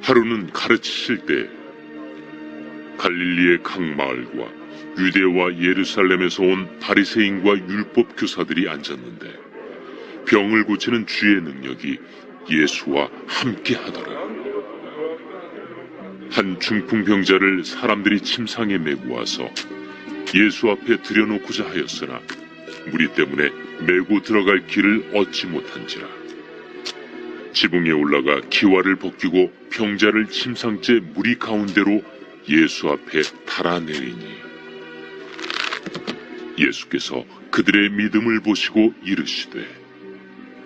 하루는 가르치실 때 갈릴리의 각 마을과 유대와 예루살렘에서 온 바리새인과 율법 교사들이 앉았는데 병을 고치는 주의 능력이 예수와 함께 하더라. 한 중풍병자를 사람들이 침상에 메고 와서 예수 앞에 들여놓고자 하였으나 무리 때문에 메고 들어갈 길을 얻지 못한지라. 지붕에 올라가 기와를 벗기고 병자를 침상째 무리 가운데로 예수 앞에 달아내리니 예수께서 그들의 믿음을 보시고 이르시되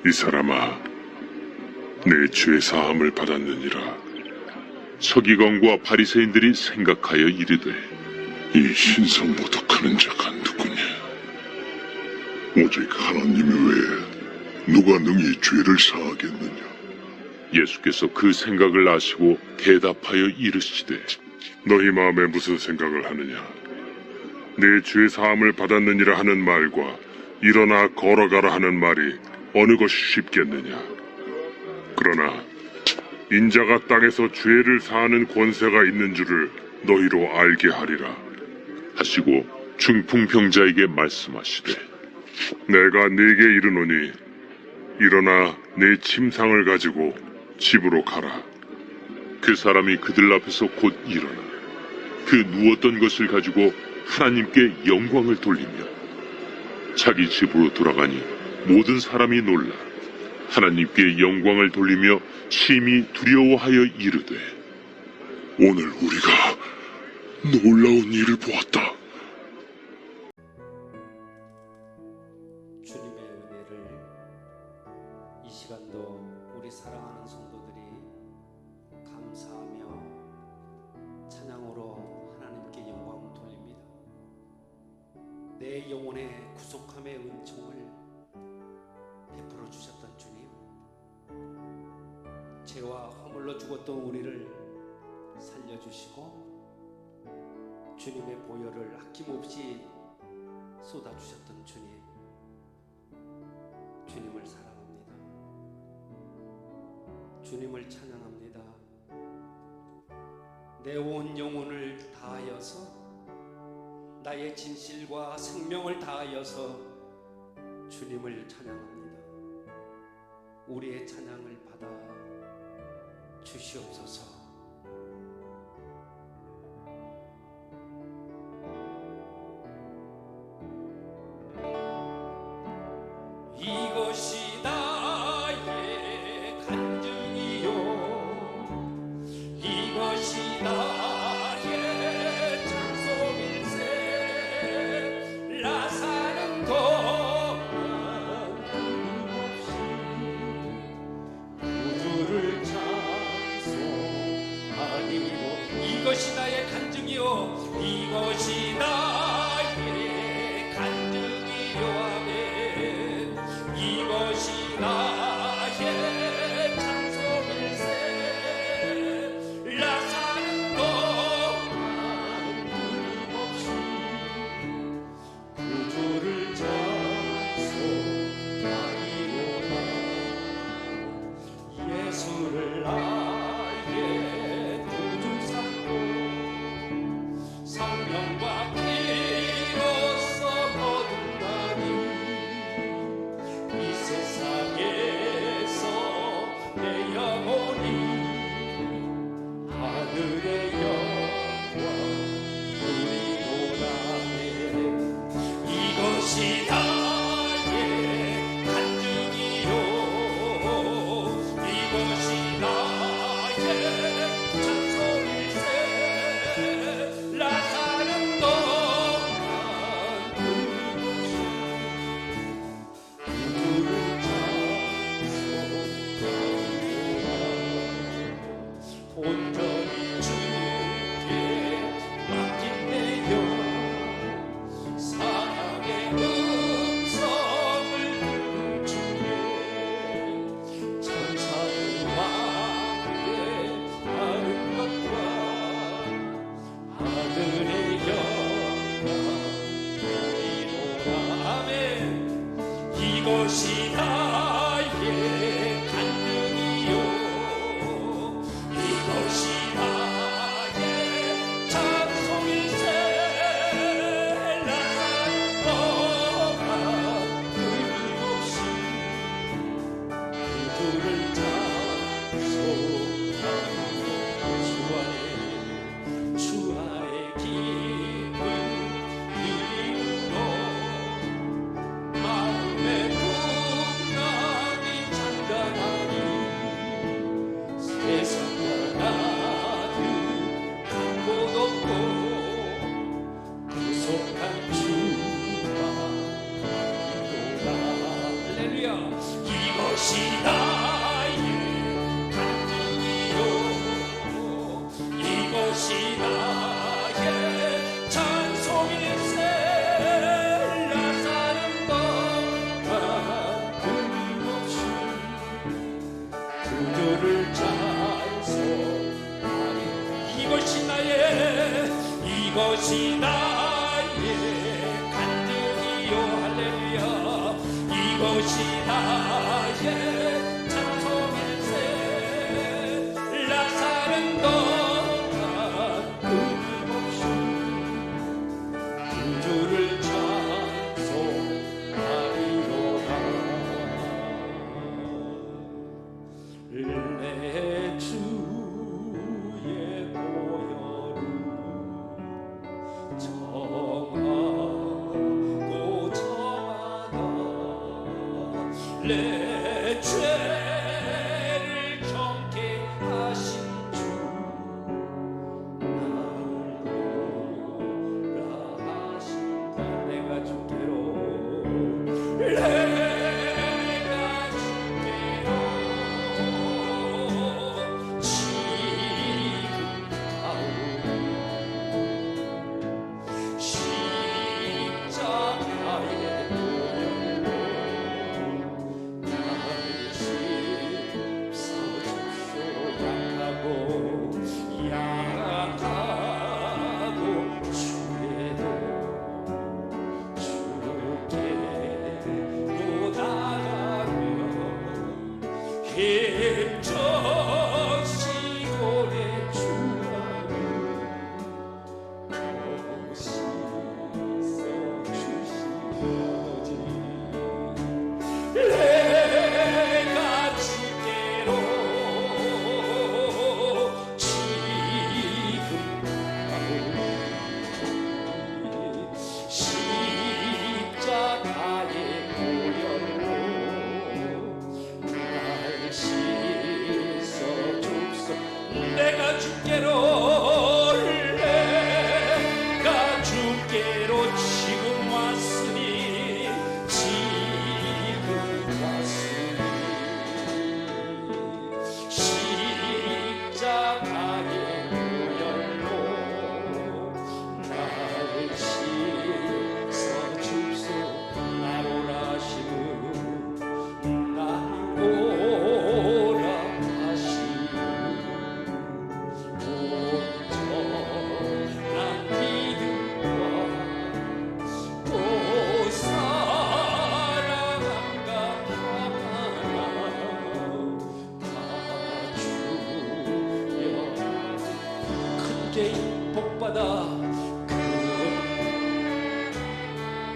이 사람아, 내 죄 사함을 받았느니라. 서기관과 바리새인들이 생각하여 이르되 이 신성 모독하는 자가 누구냐? 오직 하나님 외에 누가 능히 죄를 사하겠느냐? 예수께서 그 생각을 아시고 대답하여 이르시되 너희 마음에 무슨 생각을 하느냐? 내 죄 사함을 받았느니라 하는 말과 일어나 걸어가라 하는 말이 어느 것이 쉽겠느냐? 그러나 인자가 땅에서 죄를 사하는 권세가 있는 줄을 너희로 알게 하리라 하시고 중풍병자에게 말씀하시되 내가 네게 이르노니 일어나 내 침상을 가지고 집으로 가라. 그 사람이 그들 앞에서 곧 일어나 그 누웠던 것을 가지고 하나님께 영광을 돌리며 자기 집으로 돌아가니 모든 사람이 놀라 하나님께 영광을 돌리며 심히 두려워하여 이르되 오늘 우리가 놀라운 일을 보았다. 주님의 은혜를 이 시간도 우리 사랑하는 성도들이 감사하며 찬양으로 하나님께 영광을 돌립니다. 내 영혼의 구속함의 은총을 베풀어 주셨던 주님, 죄와 허물로 죽었던 우리를 살려주시고 주님의 보혈을 아낌없이 쏟아주셨던 주님, 주님을 사랑합니다. 주님을 찬양합니다. 내 온 영혼을 다하여서 나의 진실과 생명을 다하여서 주님을 찬양합니다. 우리의 찬양을 받아 주시옵소서. 이것이 나의 간증이요, 이것이 나의 찬송일세. 라사는 동안 끊임없이 구주를 찬송하리로. 이것이 나의 간증이요, 이것이 나의 간증이요. 아멘. 이것이 나의 찬송일세. 라사는 동안 끊임없이 구주를 찬송하리로다. 예수를 나의 구주 삼고 성령과 이것이 나의 간증이요 할렐루야 이것이 나의 찬송일세 나사는 너가 끊임없이 주를 찬송하리로다 내 주의 보혈은 정하고 정하다 내 죄를 정케 하신 주 나를 돌아하신다 내가 주께로 내가 주께로 지금 가오리 십자가의 보혈로 나를 씻어주소 약하고 주에도 주께로 나가며 힘저시고의 주라를 내가 주께로 지금 가오리 십자가의 보혈로 날 씻어줍소 내가 주께로 내가 주께로 지금 왔으니 지금 왔으니 십자가의 보혈로 날 씻어줍소 나로라 하시는 나로라 하시는 온전한 믿음과 또 사랑함과 평안함 다 주여 크게 복받아 그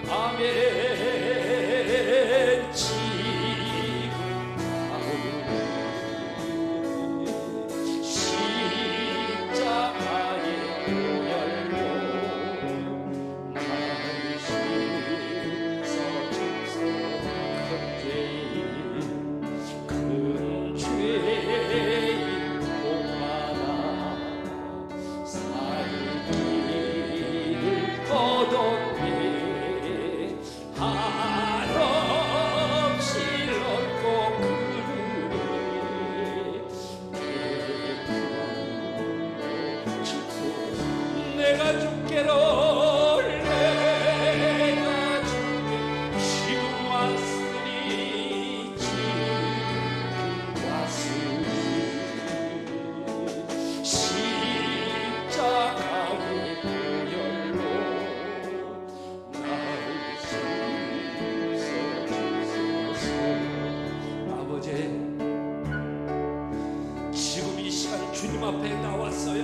아멘 지금 가오리 십자가의 보혈로 날 씻어주소 큰 죄인 복받아 살 길을 얻었네 한없이 얻고 그르네 내가 주께로 내가 주께 지금 왔으니 지금 왔으니 십자가의 보혈로 나를 씻어주소서 아버지 지금 이 시간 주님 앞에 나왔어요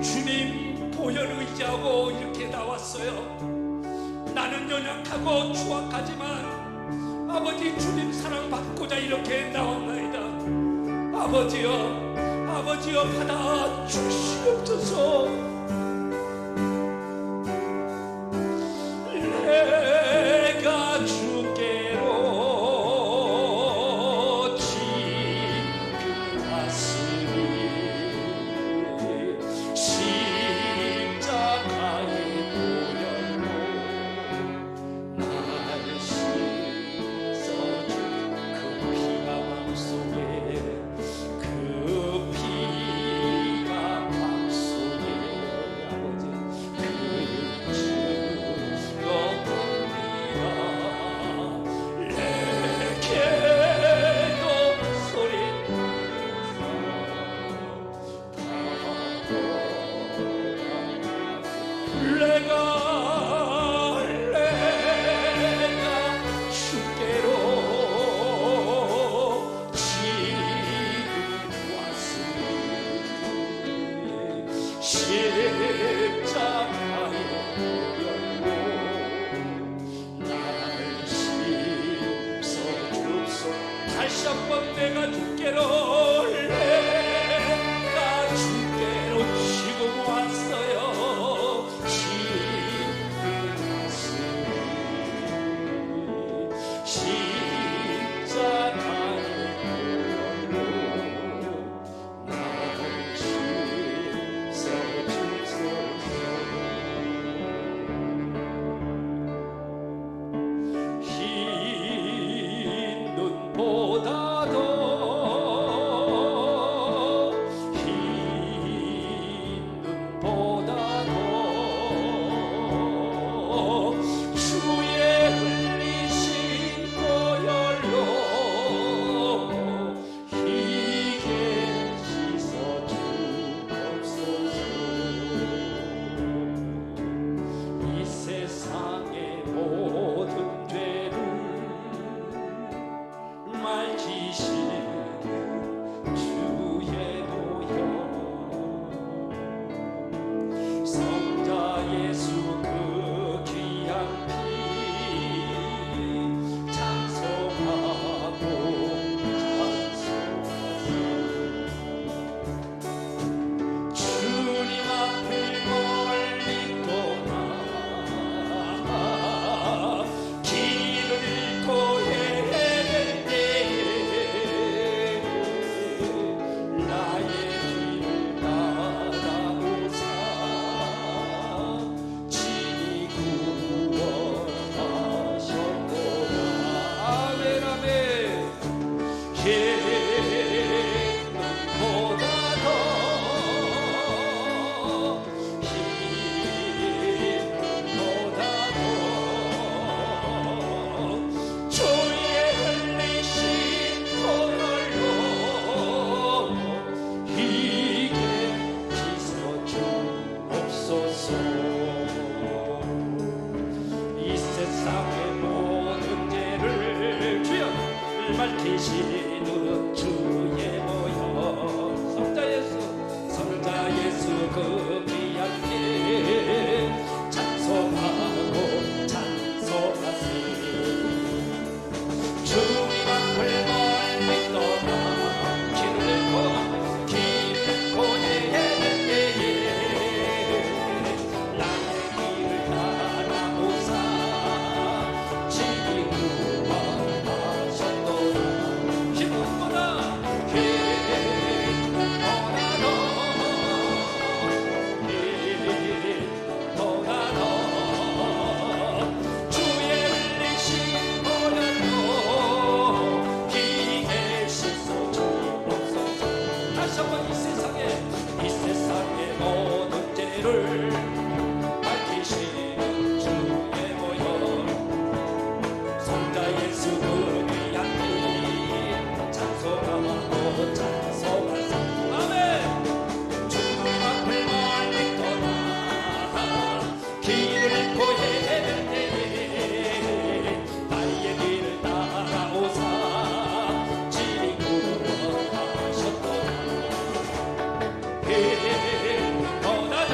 주님 보혈 의지하고 이렇게 나왔어요 나는 연약하고 추악하지만 아버지 주님 사랑받고자 이렇게 나왔나이다 아버지여 받아 주시옵소서 내가 주께로 지금 왔으니 십자가의 보혈로 날 씻어준 그 피가 맘속에 그 피가 맘속에 밝히시는 주의 모여 성자 예수 그 귀한 길 찬송하고 찬송하세 주님 앞을 멀리 떠나 길을 고대할 때에 나의 길을 따라오사 지기 구원하셨도다 기쁨보다 길보다 더 주의 흘리신 보혈로 비게 씻어 주옵소서 다시 한번 이 세상의 모든 죄를 밝히시는 주의 모여 성자 예수 그 귀한 길 찬송하고 찬송하사 아멘 주님 앞을 멀리 떠나 길을 잃고 헤맬 때에 나의 길을 따라오사 지리 구원하셨도다 길보다 더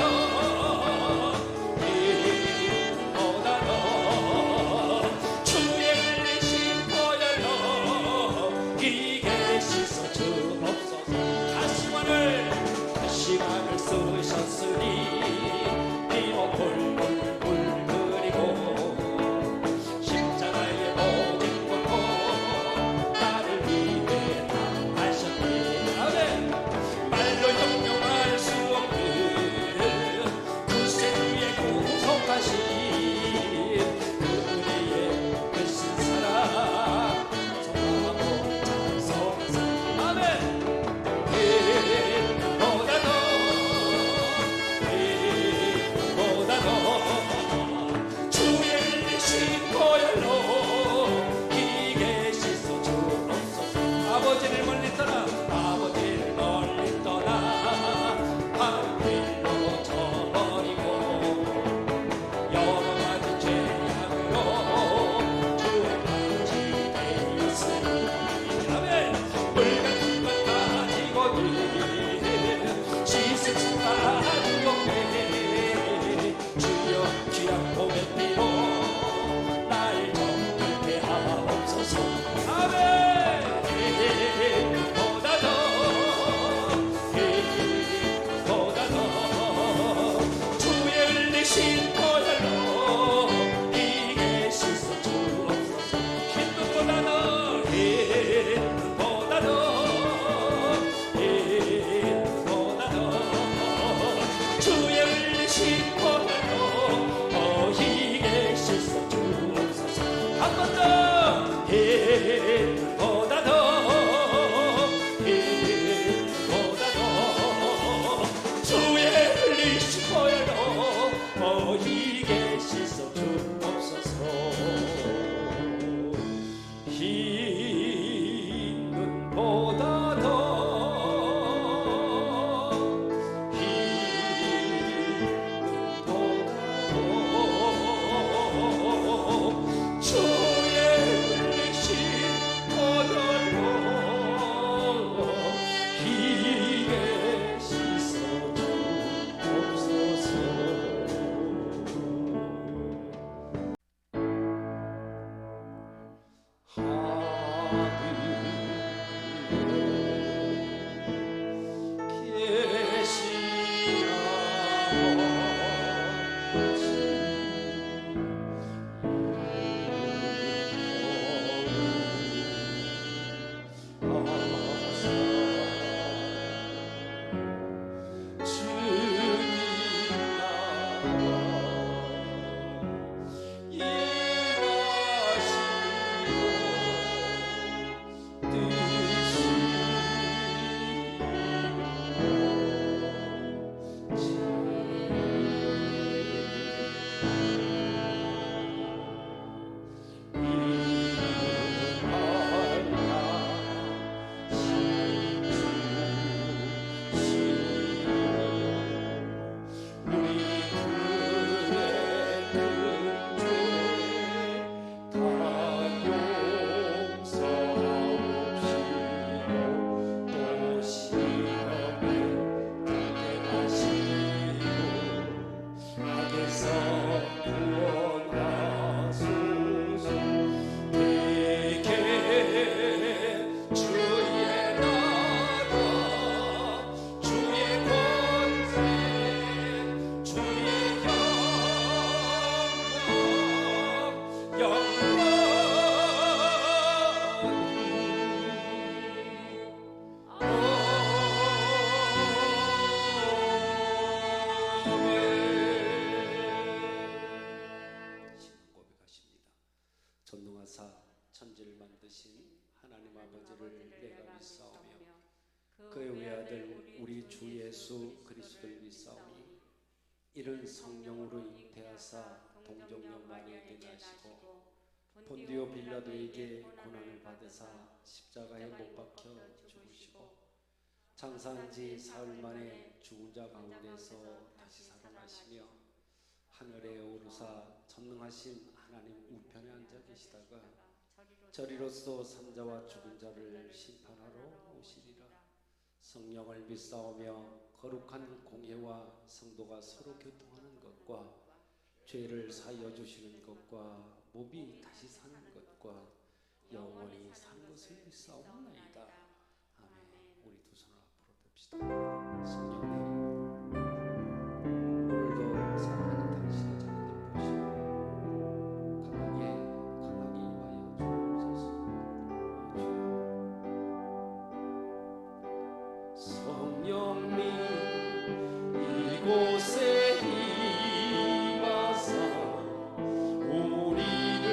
전능하신 하나님 아버지를 내가 믿사오며 그의 외아들 우리 주 예수 그리스도를 믿사오니 이른 성령으로 잉태하사 동정녀 마리아에게 나시고 본디오 빌라도에게 고난을 받으사 십자가에 못 박혀 죽으시고 장사한 지 사흘 만에 죽은 자 가운데서 다시 살아나시며 하늘에 오르사 전능하신 하나님 우편에 앉아 계시다가 저리로서 산자와 죽은 자를 심판하러 오시리라. 성령을 믿사오며 거룩한 공회와 성도가 서로 교통하는 것과 죄를 사하여 주시는 것과 몸이 다시 사는 것과 영원히 사는 것을 믿사옵나이다. 아멘. 우리 두 손을 앞으로 듭시다. 성령님, 오늘도 사랑하는 당신의 자녀들 보시고 강하게 임하여 주옵소서. 성령님, 이곳에 임하사 우리를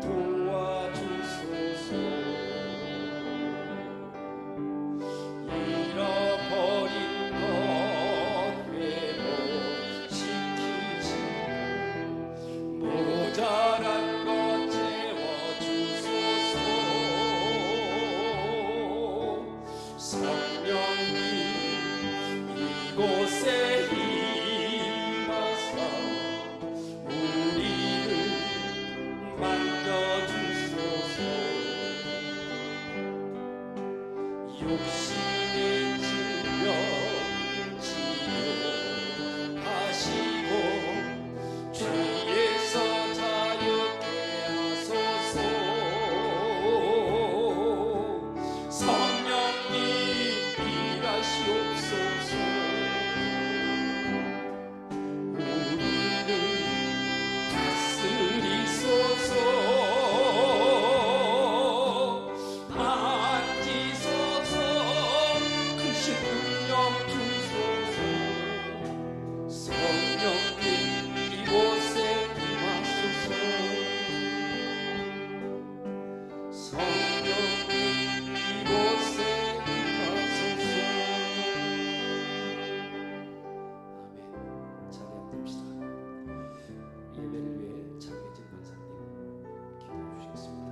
도와주소서. 잃어버린 것 회복시키시고 모자란 것 채워주소서. 성령님, 이곳에 임하사 우리를 만져주소서. 욕심의 질병 치료하시고 죄에서 자유케 하소서. 성령님 일하시옵소서. 우리를 다스리소서. 만지소서. 크신 능력 주소서. 성령님 이곳에 임하소서. 성령님 이곳에 임하소서. 아멘. 자리에 앉읍시다. 예배를 위해 장혜진 권사님 기도해 주시겠습니다.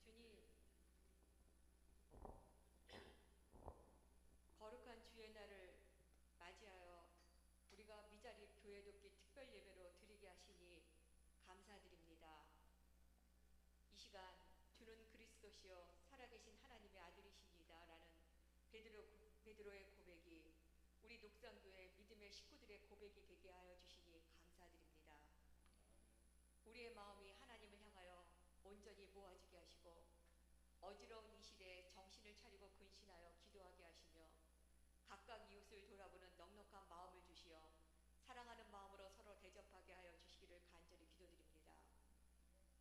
주님, 거룩한 주의 날을 맞이하여 우리가 미자립 교회 돕기 특별 예배로 드리게 하시니 감사드립니다. 이 시간 주는 그리스도시요 살아계신 하나님의 아들이십니다 라는 베드로의 고백이 우리 녹장교회 믿음의 식구들의 고백이 되게 하여 주시니 감사드립니다. 우리의 마음이 하나님을 향하여 온전히 모아지게 하시고 어지러운 이 시대에 정신을 차리고 근신하여 기도하게 하시며 각각 이웃을 돌아보는 넉넉한 마음을 주시어 사랑하는 마음으로 서로 대접하게 하여 주시기를 간절히 기도드립니다.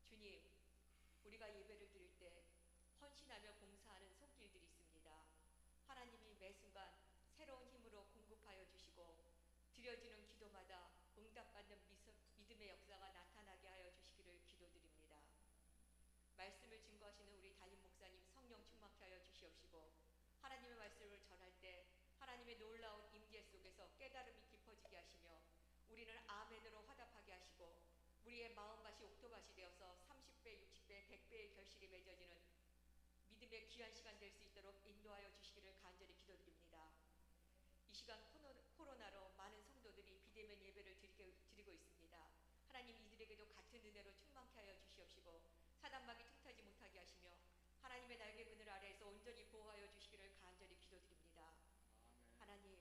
주님, 우리가 예배를 드릴 때 헌신하며 봉사하는 손길들이 있습니다. 하나님이 매 순간 새로운 힘으로 공급하여 주시고 드려지는 기도마다 응답받는 믿음의 역사가 나타나게 하여 주시기를 기도드립니다. 말씀을 증거하시는 우리 담임 목사님 성령 충만케 하여 주시옵시고 하나님의 말씀을 전할 때 하나님의 놀라운 임재 속에서 깨달음이 깊어지게 하시며 우리는 아멘으로 화답하게 하시고 우리의 마음밭이 옥토밭이 되어서 30배, 60배, 100배의 결실이 맺어지는 믿음의 귀한 시간 될 수 있도록 인도하여 주시기를 간절히 기도드립니다. 이 시간 코로나로 많은 성도들이 비대면 예배를 드리고 있습니다. 하나님 이들에게도 같은 은혜로 충만케 하여 주시옵시고 사단막이 틈타지 못하게 하시며 하나님의 날개 그늘 아래에서 온전히 보호하여 주시기를 간절히 기도드립니다. 하나님,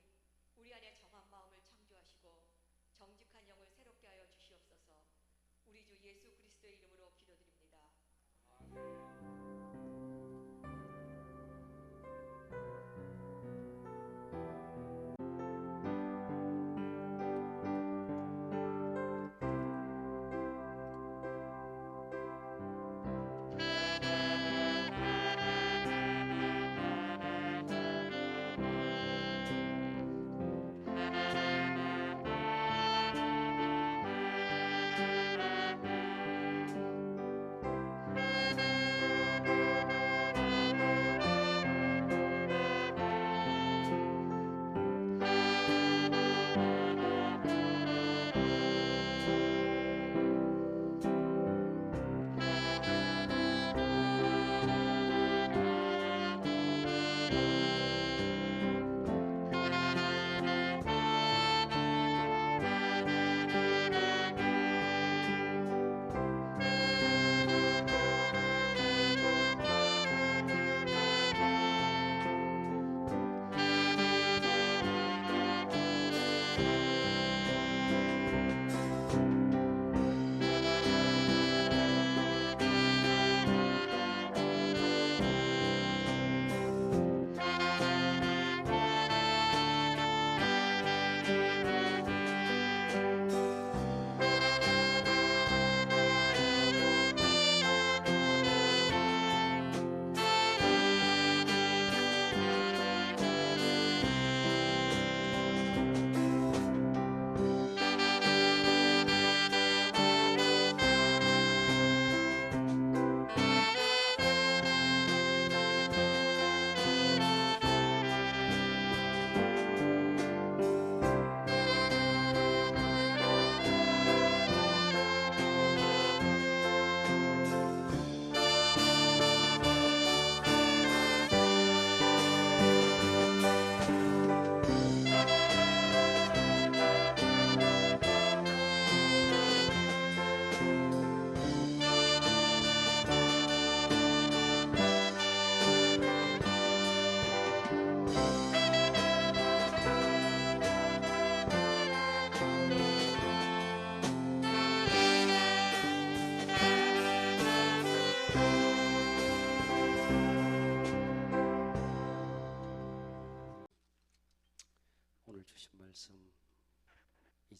우리 안에 정한 마음을 창조하시고 정직한 영을 새롭게 하여 주시옵소서. 우리 주 예수 그리스도의 이름으로 기도드립니다.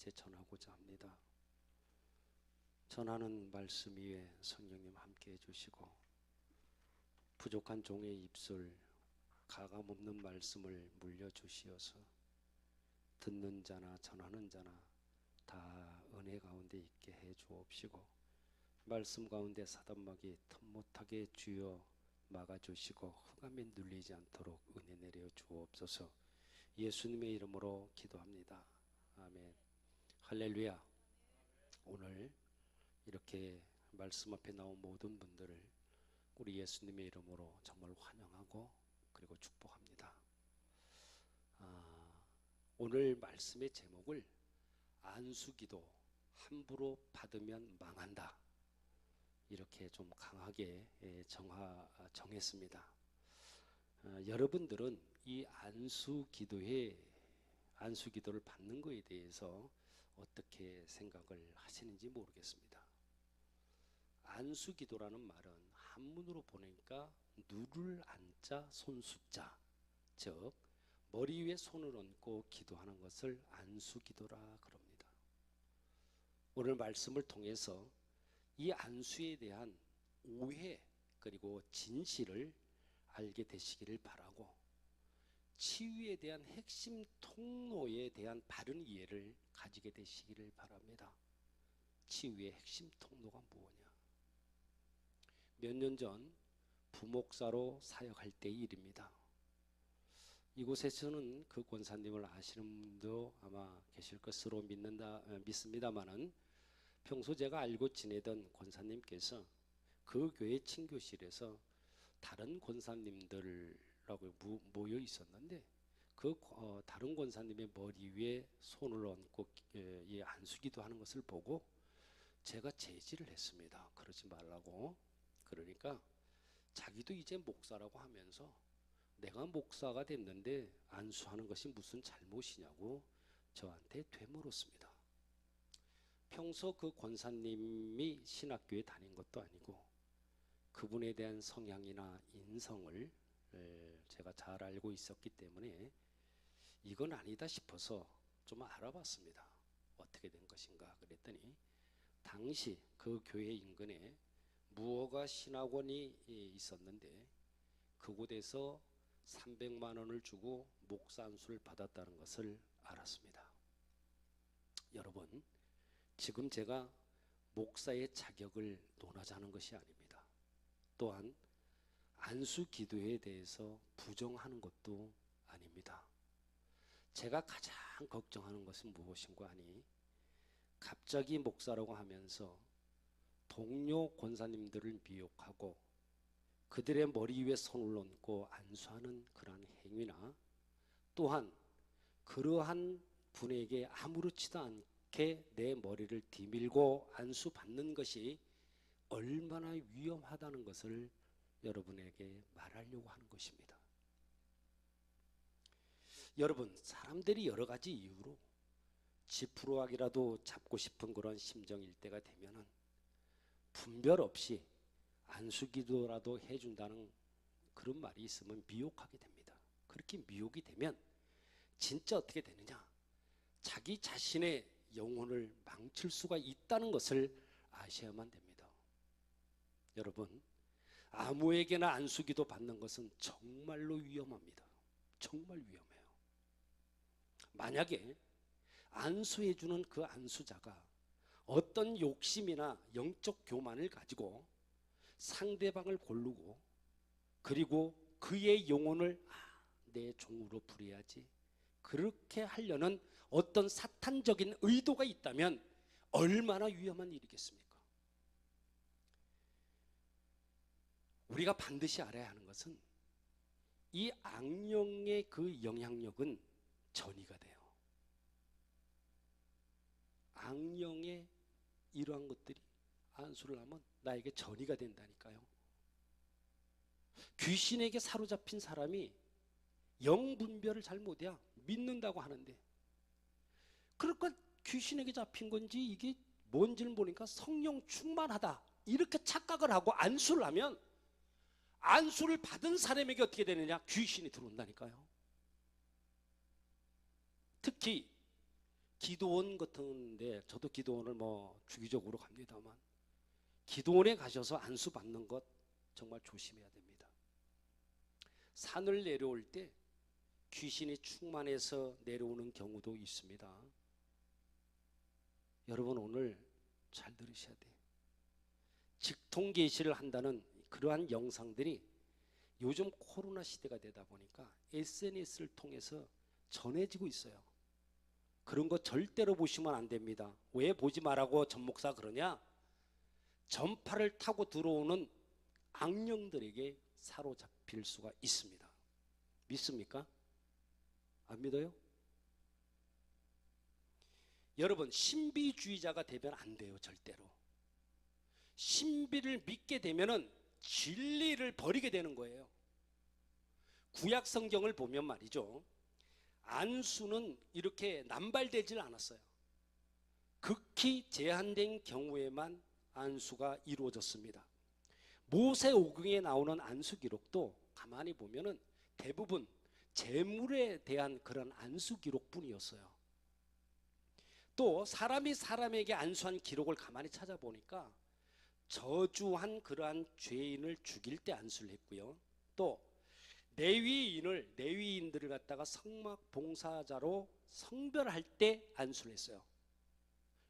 이제 전하고자 합니다. 전하는 말씀 위에 성령님 함께 해주시고 부족한 종의 입술 가감 없는 말씀을 물려주시어서 듣는 자나 전하는 자나 다 은혜 가운데 있게 해 주옵시고 말씀 가운데 사단막이 틈 못하게 주여 막아주시고 흑암에 눌리지 않도록 은혜 내려 주옵소서. 예수님의 이름으로 기도합니다. 아멘. 할렐루야. 오늘 이렇게 말씀 앞에 나온 모든 분들을 우리 예수님의 이름으로 정말 환영하고 그리고 축복합니다. 오늘 말씀의 제목을 안수기도 함부로 받으면 망한다, 이렇게 좀 강하게 정했습니다. 여러분들은 이 안수기도를 받는 것에 대해서 어떻게 생각을 하시는지 모르겠습니다. 안수기도라는 말은 한문으로 보니까 누를 안자 손수자, 즉 머리 위에 손을 얹고 기도하는 것을 안수기도라 그럽니다. 오늘 말씀을 통해서 이 안수에 대한 오해 그리고 진실을 알게 되시기를 바라고 치유에 대한 핵심 통로에 대한 바른 이해를 가지게 되시기를 바랍니다. 치유의 핵심 통로가 뭐냐? 몇 년 전 부목사로 사역할 때의 일입니다. 이곳에서는 그 권사님을 아시는 분도 아마 계실 것으로 믿습니다만은 평소 제가 알고 지내던 권사님께서 그 교회 친교실에서 다른 권사님들하고 모여 있었는데 그 다른 권사님의 머리 위에 손을 얹고 안수기도 하는 것을 보고 제가 제지를 했습니다. 그러지 말라고. 그러니까 자기도 이제 목사라고 하면서 내가 목사가 됐는데 안수하는 것이 무슨 잘못이냐고 저한테 되물었습니다. 평소 그 권사님이 신학교에 다닌 것도 아니고 그분에 대한 성향이나 인성을 제가 잘 알고 있었기 때문에 이건 아니다 싶어서 좀 알아봤습니다. 어떻게 된 것인가 그랬더니 당시 그 교회 인근에 무허가 신학원이 있었는데 그곳에서 300만 원을 주고 목사 안수를 받았다는 것을 알았습니다. 여러분, 지금 제가 목사의 자격을 논하자는 것이 아닙니다. 또한 안수 기도에 대해서 부정하는 것도 아닙니다. 제가 가장 걱정하는 것은 무엇인가 하니 갑자기 목사라고 하면서 동료 권사님들을 미혹하고 그들의 머리 위에 손을 얹고 안수하는 그러한 행위나 또한 그러한 분에게 아무렇지도 않게 내 머리를 디밀고 안수받는 것이 얼마나 위험하다는 것을 여러분에게 말하려고 하는 것입니다. 여러분, 사람들이 여러 가지 이유로 지푸라기라도 잡고 싶은 그런 심정일 때가 되면은 분별 없이 안수기도라도 해준다는 그런 말이 있으면 미혹하게 됩니다. 그렇게 미혹이 되면 진짜 어떻게 되느냐? 자기 자신의 영혼을 망칠 수가 있다는 것을 아셔야만 됩니다. 여러분, 아무에게나 안수기도 받는 것은 정말로 위험합니다. 정말 위험해요. 만약에 안수해주는 그 안수자가 어떤 욕심이나 영적 교만을 가지고 상대방을 고르고 그리고 그의 영혼을 내 종으로 부려야지 그렇게 하려는 어떤 사탄적인 의도가 있다면 얼마나 위험한 일이겠습니까? 우리가 반드시 알아야 하는 것은 이 악령의 그 영향력은 전이가 돼요. 악령의 이러한 것들이 안수를 하면 나에게 전이가 된다니까요. 귀신에게 사로잡힌 사람이 영 분별을 잘 못해야 믿는다고 하는데 그러니까 귀신에게 잡힌 건지 이게 뭔지를 보니까 성령 충만하다 이렇게 착각을 하고 안수를 하면 안수를 받은 사람에게 어떻게 되느냐? 귀신이 들어온다니까요. 특히 기도원 같은데, 저도 기도원을 뭐 주기적으로 갑니다만, 기도원에 가셔서 안수 받는 것 정말 조심해야 됩니다. 산을 내려올 때 귀신이 충만해서 내려오는 경우도 있습니다. 여러분 오늘 잘 들으셔야 돼요. 직통 계시를 한다는 그러한 영상들이 요즘 코로나 시대가 되다 보니까 SNS를 통해서 전해지고 있어요. 그런 거 절대로 보시면 안 됩니다. 왜 보지 말라고 전 목사 그러냐? 전파를 타고 들어오는 악령들에게 사로잡힐 수가 있습니다. 믿습니까? 안 믿어요? 여러분, 신비주의자가 되면 안 돼요, 절대로. 신비를 믿게 되면은 진리를 버리게 되는 거예요. 구약 성경을 보면 말이죠, 안수는 이렇게 남발되질 않았어요. 극히 제한된 경우에만 안수가 이루어졌습니다. 모세오경에 나오는 안수 기록도 가만히 보면은 대부분 재물에 대한 그런 안수 기록뿐이었어요. 또 사람이 사람에게 안수한 기록을 가만히 찾아보니까 저주한 그러한 죄인을 죽일 때 안수를 했고요. 또 레위인들을 갖다가 성막 봉사자로 성별할 때 안수를 했어요.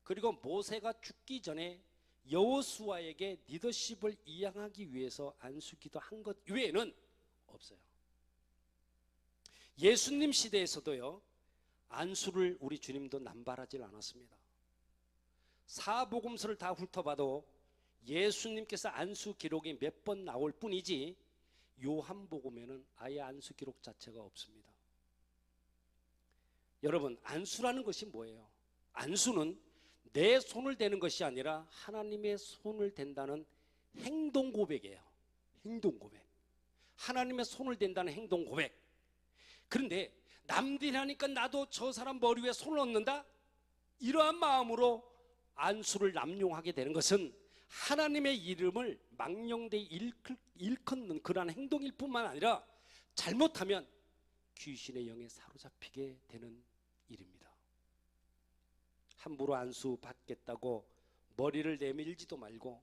그리고 모세가 죽기 전에 여호수아에게 리더십을 이양하기 위해서 안수기도 한 것 외에는 없어요. 예수님 시대에서도요, 안수를 우리 주님도 남발하지 않았습니다. 사복음서를 다 훑어봐도 예수님께서 안수 기록이 몇 번 나올 뿐이지 요한복음에는 아예 안수 기록 자체가 없습니다. 여러분, 안수라는 것이 뭐예요? 안수는 내 손을 대는 것이 아니라 하나님의 손을 댄다는 행동 고백이에요. 행동 고백. 하나님의 손을 댄다는 행동 고백. 그런데 남들이 하니까 나도 저 사람 머리 위에 손을 얹는다? 이러한 마음으로 안수를 남용하게 되는 것은 하나님의 이름을 망령되이 일컫는 그러한 행동일 뿐만 아니라 잘못하면 귀신의 영에 사로잡히게 되는 일입니다. 함부로 안수 받겠다고 머리를 내밀지도 말고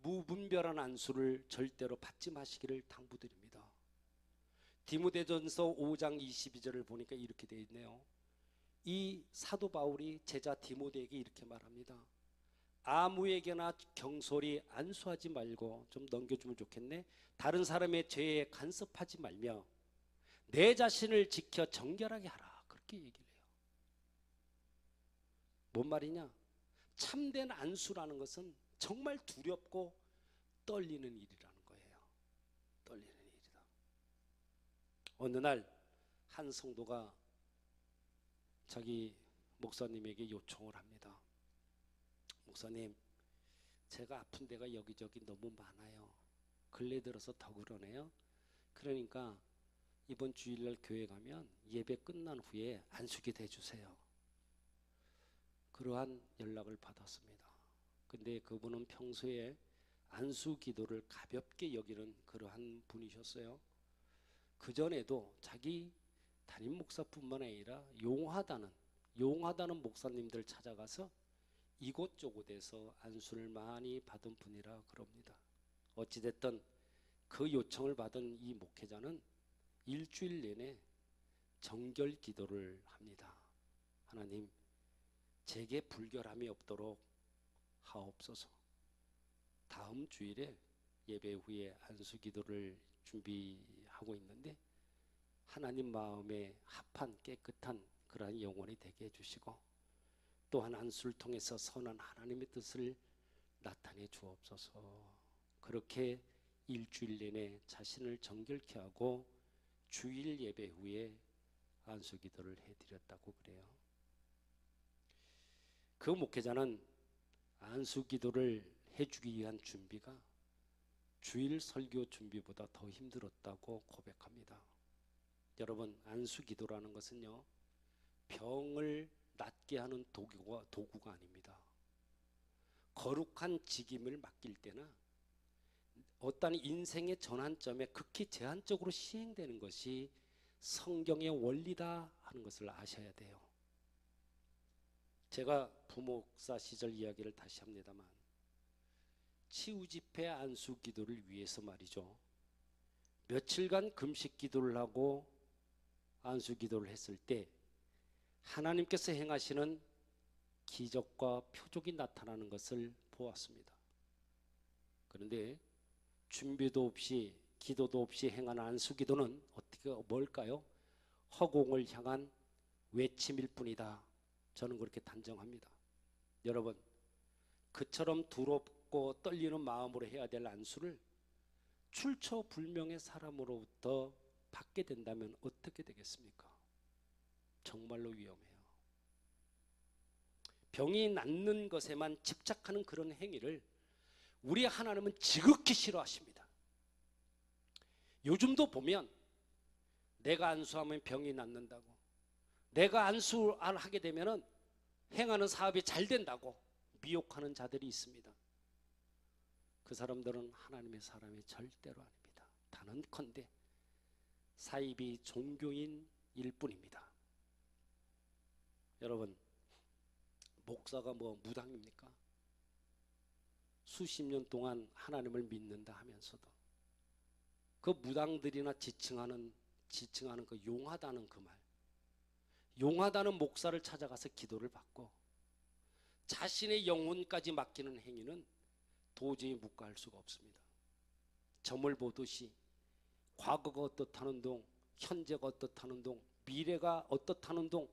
무분별한 안수를 절대로 받지 마시기를 당부드립니다. 디모데전서 5장 22절을 보니까 이렇게 되어 있네요. 이 사도 바울이 제자 디모데에게 이렇게 말합니다. 아무에게나 경솔히 안수하지 말고, 좀 넘겨주면 좋겠네. 다른 사람의 죄에 간섭하지 말며 내 자신을 지켜 정결하게 하라. 그렇게 얘기를 해요. 뭔 말이냐? 참된 안수라는 것은 정말 두렵고 떨리는 일이라는 거예요. 떨리는 일이다. 어느 날 한 성도가 자기 목사님에게 요청을 합니다. 목사님, 제가 아픈 데가 여기저기 너무 많아요. 근래 들어서 더 그러네요. 그러니까 이번 주일날 교회 가면 예배 끝난 후에 안수기 대주세요. 그러한 연락을 받았습니다. 근데 그분은 평소에 안수 기도를 가볍게 여기는 그러한 분이셨어요. 그전에도 자기 담임 목사뿐만 아니라 용하다는 목사님들 찾아가서 이곳저곳에서 안수를 많이 받은 분이라 그럽니다. 어찌됐든 그 요청을 받은 이 목회자는 일주일 내내 정결 기도를 합니다. 하나님, 제게 불결함이 없도록 하옵소서. 다음 주일에 예배 후에 안수 기도를 준비하고 있는데 하나님 마음에 합한 깨끗한 그러한 영혼이 되게 해주시고 또한 안수를 통해서 선한 하나님의 뜻을 나타내 주옵소서. 그렇게 일주일 내내 자신을 정결케 하고 주일 예배 후에 안수 기도를 해드렸다고 그래요. 그 목회자는 안수 기도를 해주기 위한 준비가 주일 설교 준비보다 더 힘들었다고 고백합니다. 여러분, 안수 기도라는 것은요, 병을 낫게 하는 도구가 아닙니다. 거룩한 직임을 맡길 때나 어떤 인생의 전환점에 극히 제한적으로 시행되는 것이 성경의 원리다 하는 것을 아셔야 돼요. 제가 부목사 시절 이야기를 다시 합니다만 치유집회 안수 기도를 위해서 말이죠. 며칠간 금식 기도를 하고 안수 기도를 했을 때 하나님께서 행하시는 기적과 표적이 나타나는 것을 보았습니다. 그런데 준비도 없이 기도도 없이 행한 안수 기도는 어떻게 뭘까요? 허공을 향한 외침일 뿐이다. 저는 그렇게 단정합니다. 여러분, 그처럼 두렵고 떨리는 마음으로 해야 될 안수를 출처불명의 사람으로부터 받게 된다면 어떻게 되겠습니까? 정말로 위험해요. 병이 낫는 것에만 집착하는 그런 행위를 우리 하나님은 지극히 싫어하십니다. 요즘도 보면 내가 안수하면 병이 낫는다고, 내가 안수하게 되면 행하는 사업이 잘 된다고 미혹하는 자들이 있습니다. 그 사람들은 하나님의 사람이 절대로 아닙니다. 단언컨대 사이비 종교인일 뿐입니다. 여러분, 목사가 뭐 무당입니까? 수십 년 동안 하나님을 믿는다 하면서도 그 무당들이나 지칭하는 그 용하다는 그 말, 용하다는 목사를 찾아가서 기도를 받고 자신의 영혼까지 맡기는 행위는 도저히 묵과할 수가 없습니다. 점을 보듯이 과거가 어떻다는 동, 현재가 어떻다는 동, 미래가 어떻다는 동,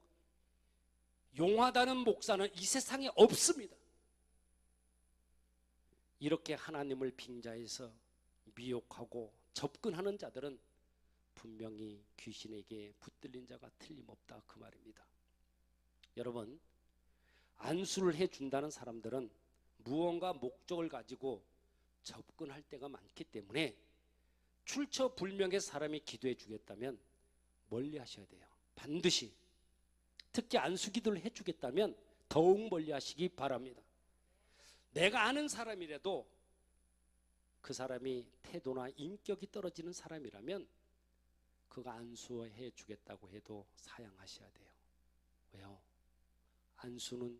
용하다는 목사는 이 세상에 없습니다. 이렇게 하나님을 빙자해서 미혹하고 접근하는 자들은 분명히 귀신에게 붙들린 자가 틀림없다 그 말입니다. 여러분, 안수를 해준다는 사람들은 무언가 목적을 가지고 접근할 때가 많기 때문에 출처불명의 사람이 기도해 주겠다면 멀리 하셔야 돼요. 반드시. 특히 안수 기도를 해주겠다면 더욱 멀리 하시기 바랍니다. 내가 아는 사람이라도 그 사람이 태도나 인격이 떨어지는 사람이라면 그가 안수해 주겠다고 해도 사양하셔야 돼요. 왜요? 안수는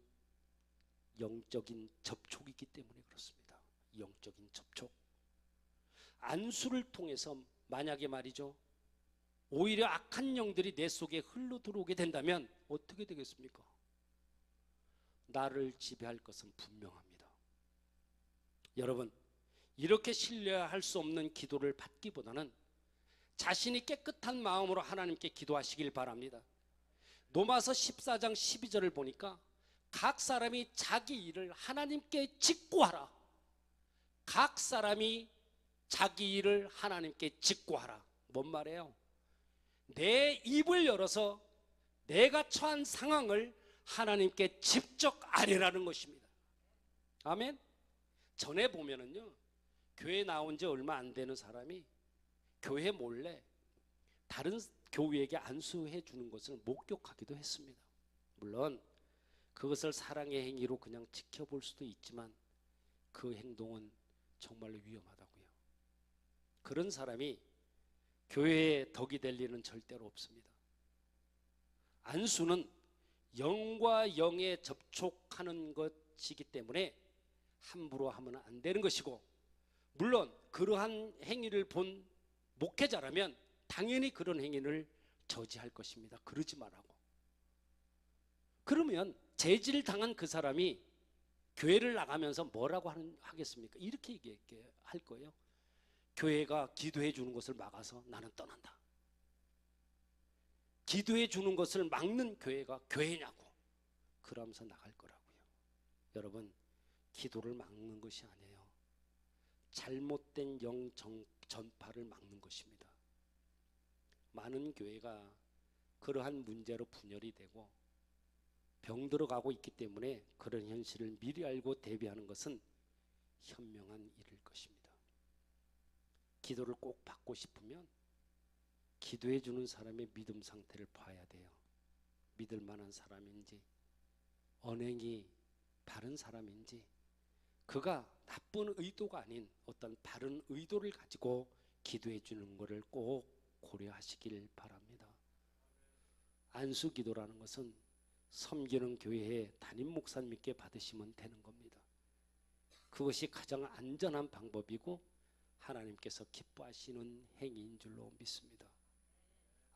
영적인 접촉이기 때문에 그렇습니다. 영적인 접촉. 안수를 통해서 만약에 말이죠, 오히려 악한 영들이 내 속에 흘러 들어오게 된다면 어떻게 되겠습니까? 나를 지배할 것은 분명합니다. 여러분, 이렇게 신뢰할 수 없는 기도를 받기보다는 자신이 깨끗한 마음으로 하나님께 기도하시길 바랍니다. 로마서 14장 12절을 보니까 각 사람이 자기 일을 하나님께 직고하라. 각 사람이 자기 일을 하나님께 직고하라. 뭔 말이에요? 내 입을 열어서 내가 처한 상황을 하나님께 직접 아뢰라는 것입니다. 아멘. 전에 보면은요, 교회 나온 지 얼마 안 되는 사람이 교회 몰래 다른 교회에게 안수해 주는 것을 목격하기도 했습니다. 물론 그것을 사랑의 행위로 그냥 지켜볼 수도 있지만 그 행동은 정말로 위험하다고요. 그런 사람이 교회의 덕이 될 일은 절대로 없습니다. 안수는 영과 영에 접촉하는 것이기 때문에 함부로 하면 안 되는 것이고, 물론 그러한 행위를 본 목회자라면 당연히 그런 행위를 저지할 것입니다. 그러지 말라고. 그러면 제지를 당한 그 사람이 교회를 나가면서 뭐라고 하겠습니까? 이렇게 얘기할 거예요. 교회가 기도해 주는 것을 막아서 나는 떠난다. 기도해 주는 것을 막는 교회가 교회냐고. 그러면서 나갈 거라고요. 여러분, 기도를 막는 것이 아니에요. 잘못된 영 전파를 막는 것입니다. 많은 교회가 그러한 문제로 분열이 되고 병들어가고 있기 때문에 그런 현실을 미리 알고 대비하는 것은 현명한 일일 것입니다. 기도를 꼭 받고 싶으면 기도해 주는 사람의 믿음 상태를 봐야 돼요. 믿을 만한 사람인지, 언행이 바른 사람인지, 그가 나쁜 의도가 아닌 어떤 바른 의도를 가지고 기도해 주는 것을 꼭 고려하시길 바랍니다. 안수 기도라는 것은 섬기는 교회에 담임 목사님께 받으시면 되는 겁니다. 그것이 가장 안전한 방법이고 하나님께서 기뻐하시는 행위인 줄로 믿습니다.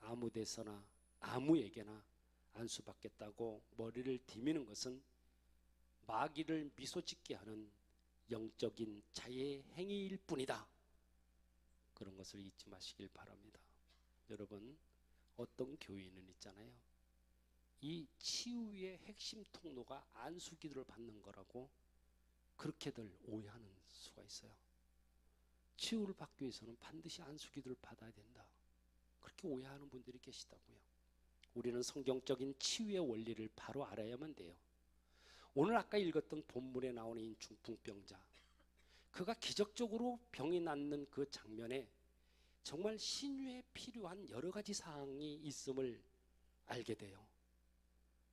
아무 데서나 아무에게나 안수받겠다고 머리를 디미는 것은 마귀를 미소짓게 하는 영적인 자의 행위일 뿐이다. 그런 것을 잊지 마시길 바랍니다. 여러분, 어떤 교회는 있잖아요. 이 치유의 핵심 통로가 안수기도를 받는 거라고 그렇게들 오해하는 수가 있어요. 치유를 받기 위해서는 반드시 안수기도를 받아야 된다. 그렇게 오해하는 분들이 계시다고요. 우리는 성경적인 치유의 원리를 바로 알아야만 돼요. 오늘 아까 읽었던 본문에 나오는 이 중풍병자, 그가 기적적으로 병이 낫는 그 장면에 정말 신유에 필요한 여러 가지 사항이 있음을 알게 돼요.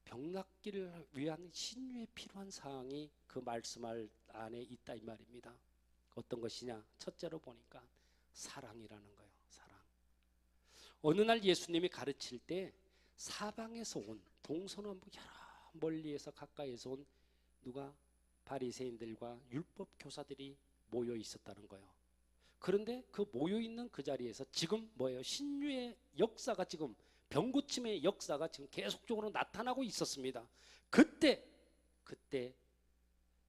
병 낫기를 위한 신유에 필요한 사항이 그 말씀 안에 있다 이 말입니다. 어떤 것이냐? 첫째로 보니까 사랑이라는 거예요. 사랑. 어느 날 예수님이 가르칠 때 사방에서 온 동서남북 여러 멀리에서 가까이에서 온 누가 바리새인들과 율법 교사들이 모여 있었다는 거예요. 그런데 그 모여 있는 그 자리에서 지금 뭐예요? 신유의 역사가 지금 병 고침의 역사가 지금 계속적으로 나타나고 있었습니다. 그때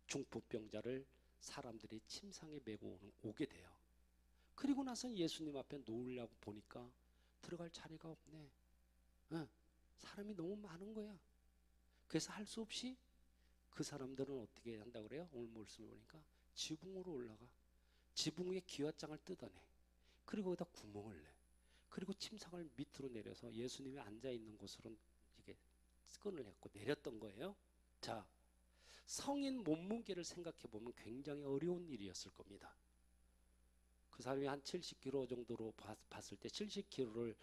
중풍병자를 사람들이 침상에 메고 오게 돼요. 그리고 나서 예수님 앞에 놓으려고 보니까 들어갈 자리가 없네. 사람이 너무 많은 거야. 그래서 할 수 없이 그 사람들은 어떻게 한다고 그래요? 오늘 말씀을 보니까 지붕으로 올라가 지붕 위에 기와장을 뜯어내. 그리고 거기다 구멍을 내. 그리고 침상을 밑으로 내려서 예수님이 앉아있는 곳으로 이게 끈을 했고 내렸던 거예요. 자, 성인 몸무게를 생각해 보면 굉장히 어려운 일이었을 겁니다. 그 사람이 한 70kg 정도로 봤을 때 70kg를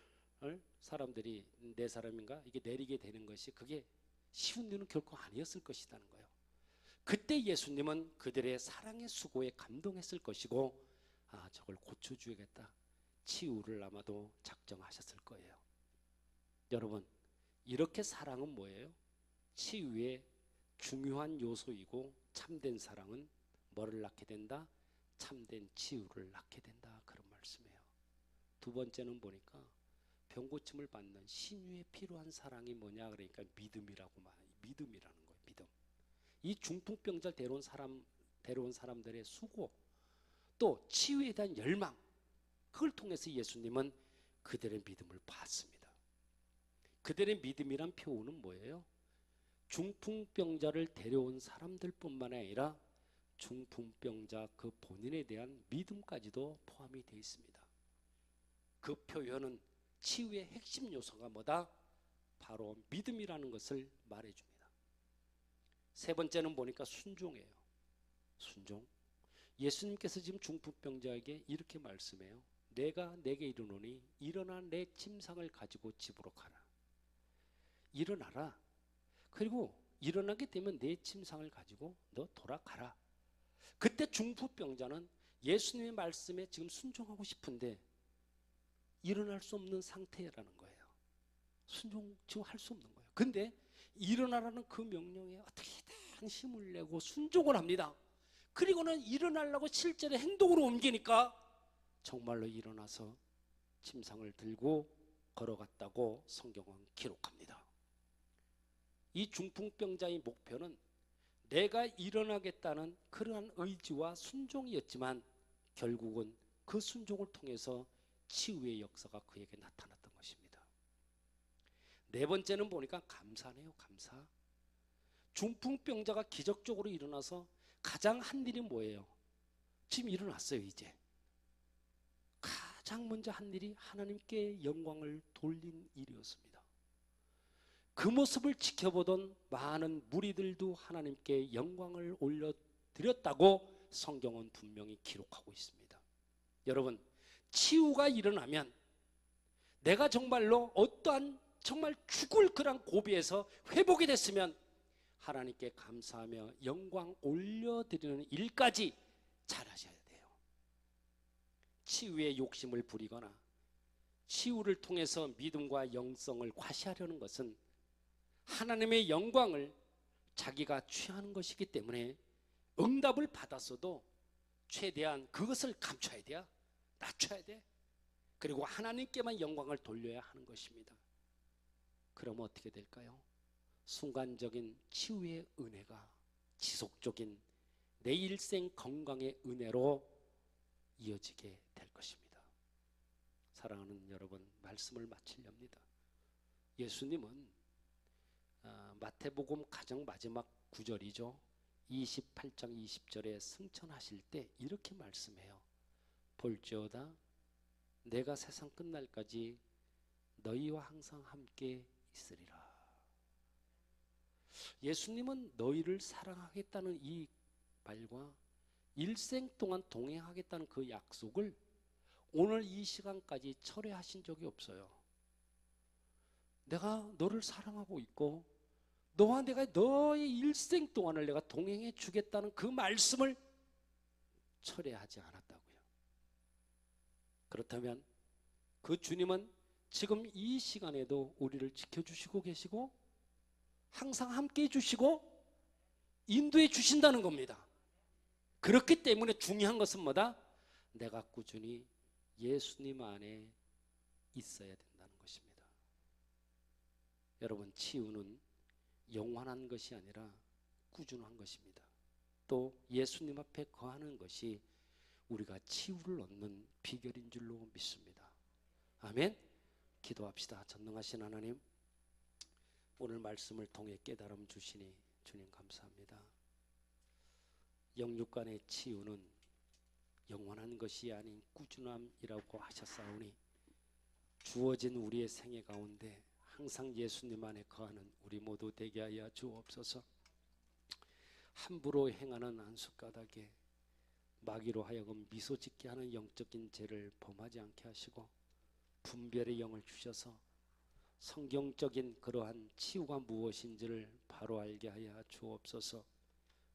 사람들이 네 사람인가 이게 내리게 되는 것이 그게 쉬운 일은 결코 아니었을 것이라는 거예요. 그때 예수님은 그들의 사랑의 수고에 감동했을 것이고 저걸 고쳐주겠다. 치유를 아마도 작정하셨을 거예요. 여러분, 이렇게 사랑은 뭐예요? 치유의 중요한 요소이고 참된 사랑은 뭐를 낳게 된다? 참된 치유를 낳게 된다. 그런 말씀이에요. 두 번째는 보니까 병고침을 받는 신유에 필요한 사랑이 뭐냐? 그러니까 믿음이라는 거예요. 믿음. 이 중풍병자를 데려온 사람들의 수고, 또 치유에 대한 열망, 그걸 통해서 예수님은 그들의 믿음을 봤습니다. 그들의 믿음이란 표현은 뭐예요? 중풍병자를 데려온 사람들뿐만 아니라 중풍병자 그 본인에 대한 믿음까지도 포함이 되어 있습니다. 그 표현은 치유의 핵심 요소가 뭐다? 바로 믿음이라는 것을 말해줍니다. 세 번째는 보니까 순종이에요. 순종. 예수님께서 지금 중풍병자에게 이렇게 말씀해요. 내가 내게 이르노니 일어나 내 침상을 가지고 집으로 가라. 일어나라. 그리고 일어나게 되면 내 침상을 가지고 너 돌아가라. 그때 중풍병자는 예수님의 말씀에 지금 순종하고 싶은데 일어날 수 없는 상태라는 거예요. 순종 지금 할 수 없는 거예요. 근데 일어나라는 그 명령에 어떻게든 힘을 내고 순종을 합니다. 그리고는 일어나려고 실제로 행동으로 옮기니까 정말로 일어나서 침상을 들고 걸어갔다고 성경은 기록합니다. 이 중풍병자의 목표는 내가 일어나겠다는 그러한 의지와 순종이었지만 결국은 그 순종을 통해서 치유의 역사가 그에게 나타났던 것입니다. 네 번째는 보니까 감사네요. 감사. 중풍병자가 기적적으로 일어나서 가장 한 일이 뭐예요? 지금 일어났어요. 이제 가장 먼저 한 일이 하나님께 영광을 돌린 일이었습니다. 그 모습을 지켜보던 많은 무리들도 하나님께 영광을 올려드렸다고 성경은 분명히 기록하고 있습니다. 여러분, 치유가 일어나면 내가 정말로 어떠한 정말 죽을 그런 고비에서 회복이 됐으면 하나님께 감사하며 영광 올려드리는 일까지 잘하셔야 돼요. 치유의 욕심을 부리거나 치유를 통해서 믿음과 영성을 과시하려는 것은 하나님의 영광을 자기가 취하는 것이기 때문에 응답을 받았어도 최대한 그것을 감춰야 돼요. 낮춰야 돼. 그리고 하나님께만 영광을 돌려야 하는 것입니다. 그럼 어떻게 될까요? 순간적인 치유의 은혜가 지속적인 내 일생 건강의 은혜로 이어지게 될 것입니다. 사랑하는 여러분, 말씀을 마치렵니다. 예수님은 마태복음 가장 마지막 구절이죠. 28장 20절에 승천하실 때 이렇게 말씀해요. 볼지어다 내가 세상 끝날까지 너희와 항상 함께 있으리라. 예수님은 너희를 사랑하겠다는 이 말과 일생 동안 동행하겠다는 그 약속을 오늘 이 시간까지 철회하신 적이 없어요. 내가 너를 사랑하고 있고 너와 내가 너의 일생 동안을 내가 동행해 주겠다는 그 말씀을 철회하지 않았다고요. 그렇다면 그 주님은 지금 이 시간에도 우리를 지켜주시고 계시고 항상 함께 해주시고 인도해 주신다는 겁니다. 그렇기 때문에 중요한 것은 뭐다? 내가 꾸준히 예수님 안에 있어야 된다는 것입니다. 여러분, 치유는 영원한 것이 아니라 꾸준한 것입니다. 또 예수님 앞에 거하는 것이 우리가 치유를 얻는 비결인 줄로 믿습니다. 아멘. 기도합시다. 전능하신 하나님, 오늘 말씀을 통해 깨달음 주시니 주님 감사합니다. 영육간의 치유는 영원한 것이 아닌 꾸준함이라고 하셨사오니 주어진 우리의 생애 가운데 항상 예수님 안에 거하는 우리 모두 되게 하여 주옵소서. 함부로 행하는 안숫가닥에 마귀로 하여금 미소 짓게 하는 영적인 죄를 범하지 않게 하시고 분별의 영을 주셔서 성경적인 그러한 치유가 무엇인지를 바로 알게 하여 주옵소서.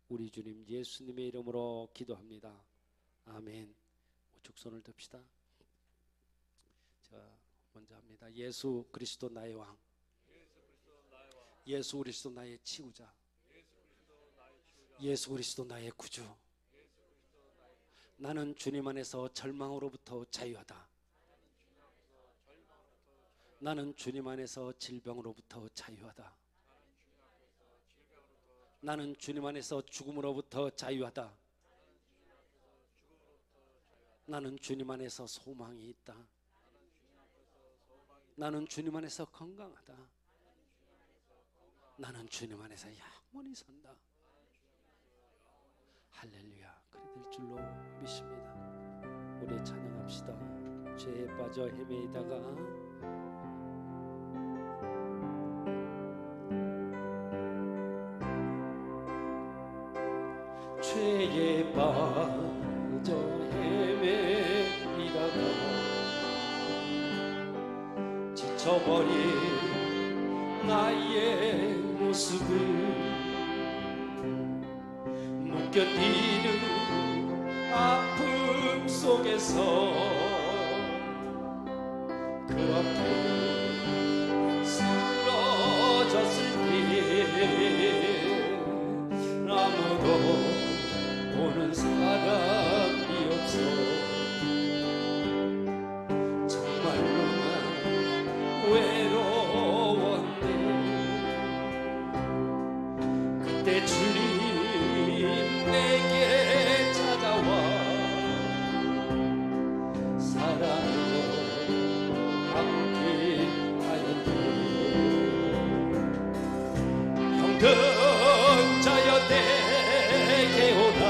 우리 주님 예수님의 이름으로 기도합니다. 아멘. 우측 손을 듭시다. 제가 먼저 합니다. 예수 그리스도 나의 왕, 예수 그리스도 나의 치유자, 예수 그리스도 나의 구주. 나는 주님 안에서 절망으로부터 자유하다. 나는 주님 안에서 질병으로부터 자유하다. 나는 주님 안에서 죽음으로부터 자유하다. 나는 주님 안에서 소망이 있다. 나는 주님 안에서 건강하다. 나는 주님 안에서 영원히 산다. 할렐루야. 그래 될 줄로 믿습니다. 우리 찬양합시다. 죄에 빠져 헤매이다가 죄에 빠져 헤매이다가 지쳐버린 나의 모습을 못 견디는 아픔 속에서 그 앞에 쓰러졌을 때 아무도 보는 사람이 없어 정말로 난 외로웠네. 그때 주님 내게 찾아와 사랑으로 함께 하였네. 형들 자여 내게 오라.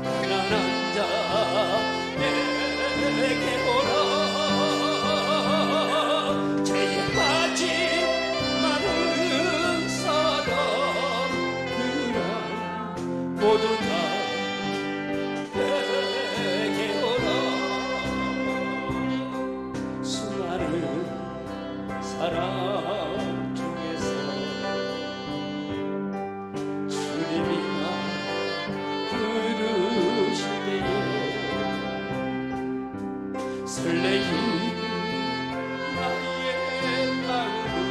가난한 자 내게 오라. 죄에 빠진 많은 사람들아 모두 다 내게 오라. 수많은 사람 중에서 주님이 나 부르실 때에 설레인 나의 마음을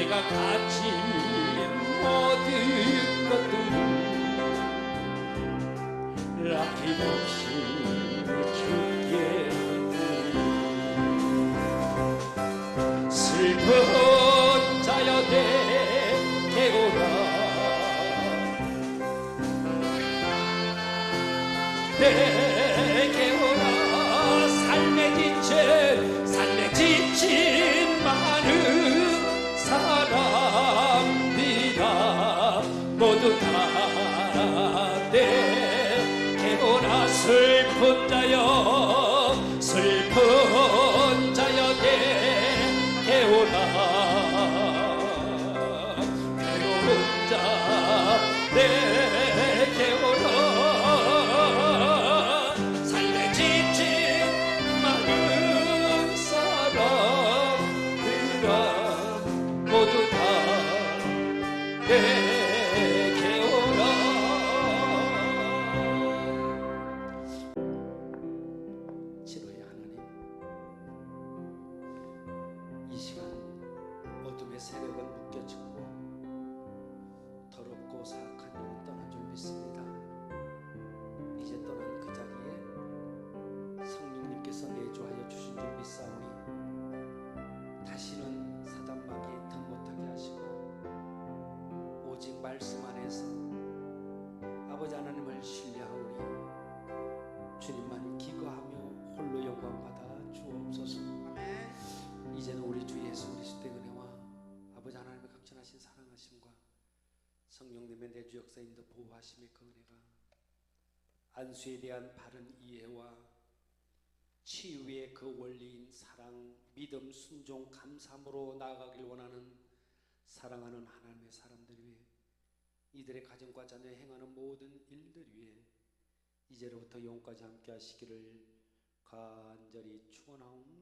내가 가진 모든 것들을 아낌없이 주께 슬픈 자여 내게오라 내게오라 삶에 지친 많은 사람들아 모두 다 내게오라 슬픈 자여 내게오라 괴로운 자 내게오라 삶에 지친 많은 사람들아 모두 다 내게오라 진호의 하나님, 이 시간 어둠의 세력은 묶여지고 더럽고 사악한 영은 떠난 줄 믿습니다. 이제 떠난 그 자리에 성령님께서 내주하여 주신 줄 믿사오니 다시는 사단마귀 틈 못하게 하시고 오직 말씀 안에서 아버지 하나님을 신뢰하오니 주님만 기거하며 홀로 영광 받아 주옵소서. 이제는 우리 주 예수 그리스도의 은혜와 아버지 하나님의 강천하신 사랑하심과 성령님의 내주 역사인도 보호하심의 그 은혜가 안수에 대한 바른 이해와 치유의 그 원리인 사랑, 믿음, 순종, 감사함으로 나아가길 원하는 사랑하는 하나님의 사람들 위해 이들의 가정과 자녀에 행하는 모든 일들 위해 이제로부터 영까지 함께 하시기를 간절히 축원하옵나이다.